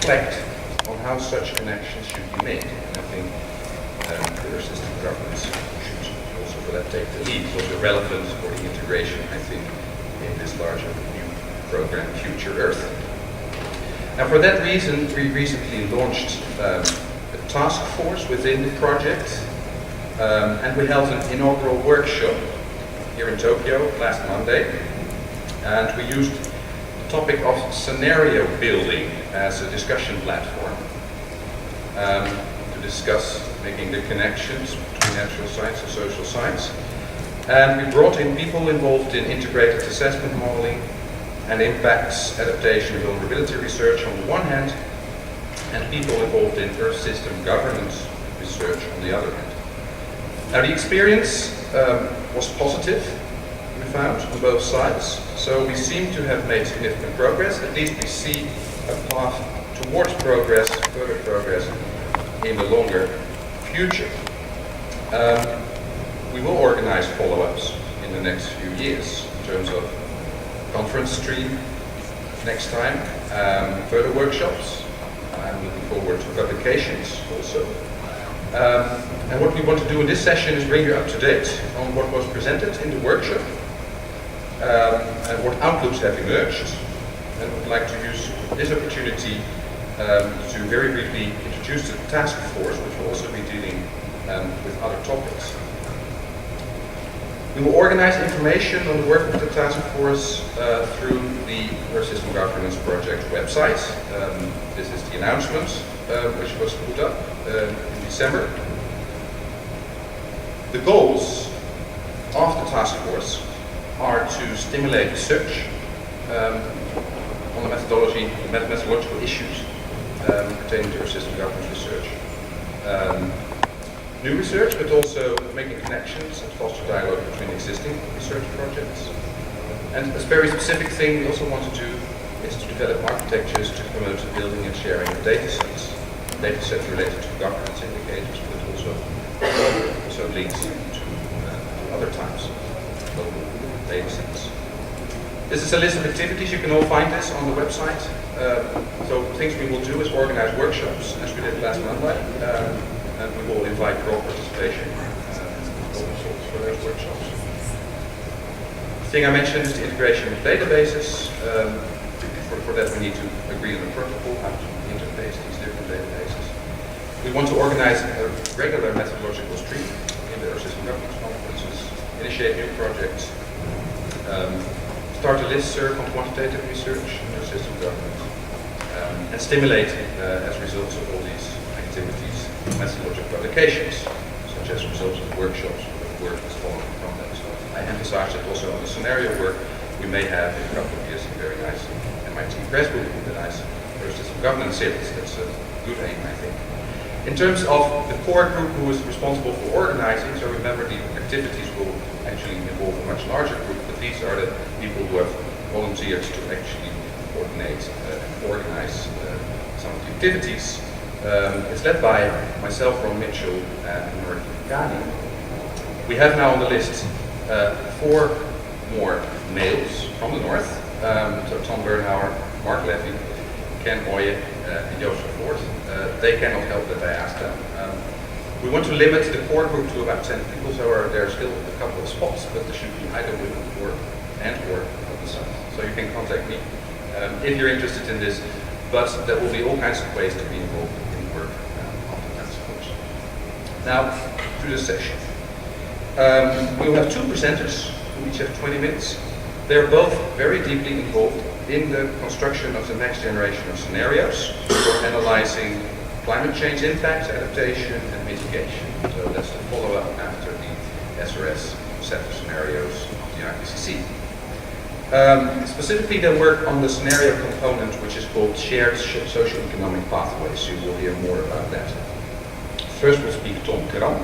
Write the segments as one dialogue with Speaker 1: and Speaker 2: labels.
Speaker 1: reflect on how such connections should be made. And I think the system governance should also for that take the lead. It's also relevant for the integration, I think, in this larger new program, Future Earth. And for that reason, we recently launched a task force within the project, and we held an inaugural workshop here in Tokyo last Monday, and we used the topic of scenario building as a discussion platform to discuss making the connections between natural science and social science. And we brought in people involved in integrated assessment modeling and impacts, adaptation and vulnerability research on the one hand, and people involved in Earth system governance research on the other hand. Now the experience was positive, we found, on both sides, so we seem to have made significant progress. At least we see a path towards progress, further progress, in the longer future. We will organize follow-ups in the next few years in terms of conference stream next time, further workshops. I'm looking forward to publications also. And what we want to do in this session is bring you up to date on what was presented in the workshop and what outlooks have emerged. And would like to use this opportunity to very briefly introduce the task force, which will also be dealing with other topics. We will organize information on the work of the task force through the Earth System Governance Project website. This is the announcement which was put up in December. The goals of the task force are to stimulate research on the methodology, the methodological issues pertaining to Earth System Governance research. New research, but also making connections and foster dialogue between existing research projects. And a very specific thing we also want to do is to develop architectures to promote the building and sharing of data sets related to governance indicators, but also links to other types of local data sets. This is a list of activities. You can all find this on the website. So things we will do is organize workshops, as we did last Monday. And we will invite broad participation for those workshops. The thing I mentioned is the integration of databases. For that we need to agree on a protocol how to interface these different databases. We want to organize a regular methodological stream in the Earth System Governance conferences, initiate new projects, start a listserv on quantitative research in Earth System governance, and stimulate, as results of all these activities, methodological publications, such as results of workshops or work that's following from that. So I emphasize that also on the scenario work we may have in a couple of years a very nice MIT press book with a nice Earth System governance series. That's a good aim, I think. In terms of the core group who is responsible for organizing, so remember the activities will actually involve a much larger group, but these are the people who have volunteered to actually coordinate and organize some of the activities. It's led by myself, Ron Mitchell, and Mark Gani. We have now on the list 4 more males from the north. So Tom Bernhauer, Mark Levy, Ken Oye, and Joseph Ford. They cannot help that I asked them. We want to limit the core group to about 10 people, so there are still a couple of spots, but there should be either women or of the south. So you can contact me if you're interested in this, but there will be all kinds of ways to be involved in work on the task force. Now, to the session. We will have 2 presenters who each have 20 minutes. They're both very deeply involved in the construction of the next generation of scenarios for analyzing climate change impacts, adaptation, and mitigation. So that's the follow-up after the SRS set of scenarios of the IPCC. Specifically, they work on the scenario component, which is called shared socio-economic pathways. You will hear more about that. First will speak Tom Kram.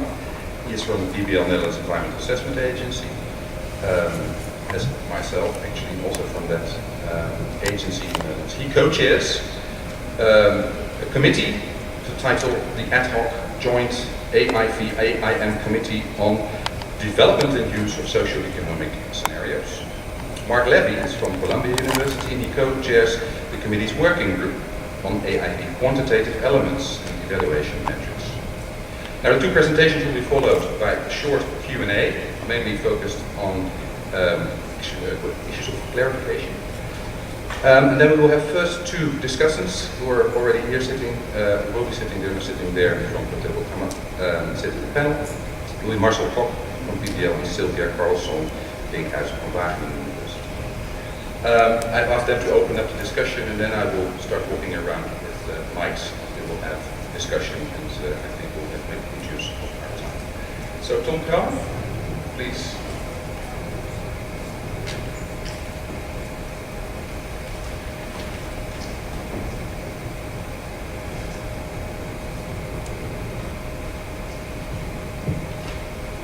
Speaker 1: He is from the BBL Netherlands Environmental Assessment Agency. As myself, actually, also from that agency. He co-chairs a committee titled the Ad Hoc Joint AIV-AIM Committee on Development and Use of Socio-Economic Scenarios. Mark Levy is from Columbia University, and he co-chairs the committee's working group on AIP quantitative elements and evaluation metrics. Now, the two presentations will be followed by a short Q&A, mainly focused on issues of clarification. And then we will have first two discussants who are already here sitting, will be sitting there in front, but they will come up and sit in the panel. It will be Marcel Kok from PBL and Sylvia Carlson, Linkhuis van Wageningen University. I've asked them to open up the discussion, and then I will start walking around with mics. We will have discussion, and I think we'll have make good use of our time. So Tom Kram, please.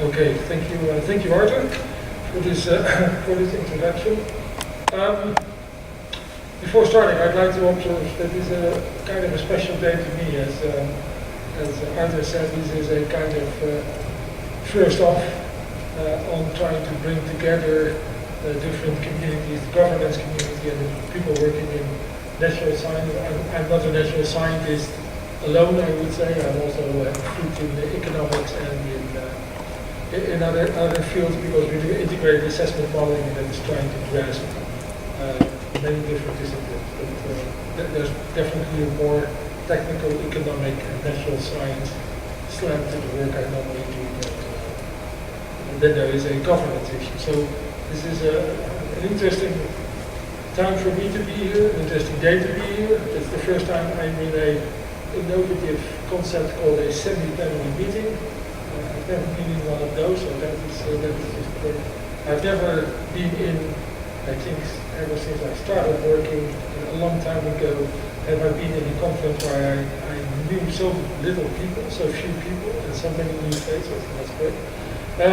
Speaker 2: Okay, thank you, Arthur, for this introduction. Before starting, I'd like to observe that this is a kind of a special day to me, as Arthur said. This is a kind of first off on trying to bring together different communities, the governance community, and the people working in natural science. I'm not a natural scientist alone, I would say. I'm also foot in the economics and in other fields, because we do integrated assessment modeling that is trying to grasp many different disciplines. But there's definitely a more technical, economic, and natural science slant to the work I normally do. And then there is a governance issue. So this is an interesting time for me to be here, an interesting day to be here. It's the first time I'm in a innovative concept called a semi-plenary meeting. I've never been in one of those, so that is just great. I've never been in, I think, ever since I started working a long time ago, have I been in a conference where I knew so little people, so few people, and so many new faces. That's great. I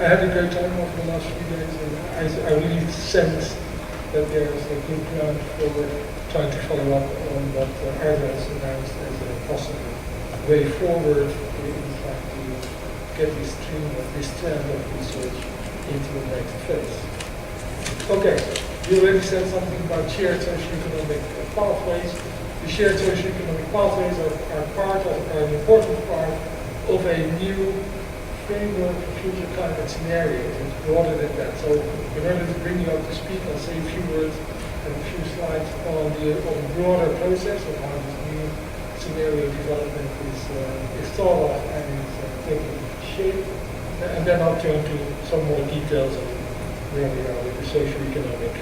Speaker 2: had a great time over the last few days, and I really sense that there's a good ground for trying to follow up on what Arthur has announced as a possible way forward in trying to get this stream of this trend of research into the next phase. Okay, you already said something about shared socioeconomic pathways. The shared socioeconomic pathways are an important part of a new framework for future climate scenarios. It's broader than that. So in order to bring you up to speed, I'll say a few words and a few slides on the broader process of how this new scenario development is thought of and is taking shape, and then I'll turn to some more details on where we are with the socio-economic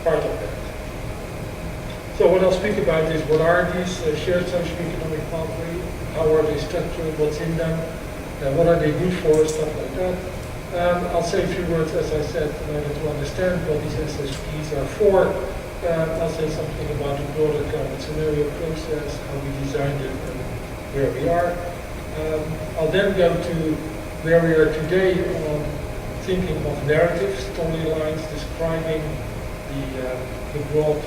Speaker 2: part of that. So what I'll speak about is what are these shared socio-economic pathways, how are they structured, what's in them, what are they good for, stuff like that. I'll say a few words, as I said, in order to understand what these SSPs are for. I'll say something about the broader climate scenario process, how we designed it, and where we are. I'll then go to where we are today on thinking of narratives, storylines, describing the broad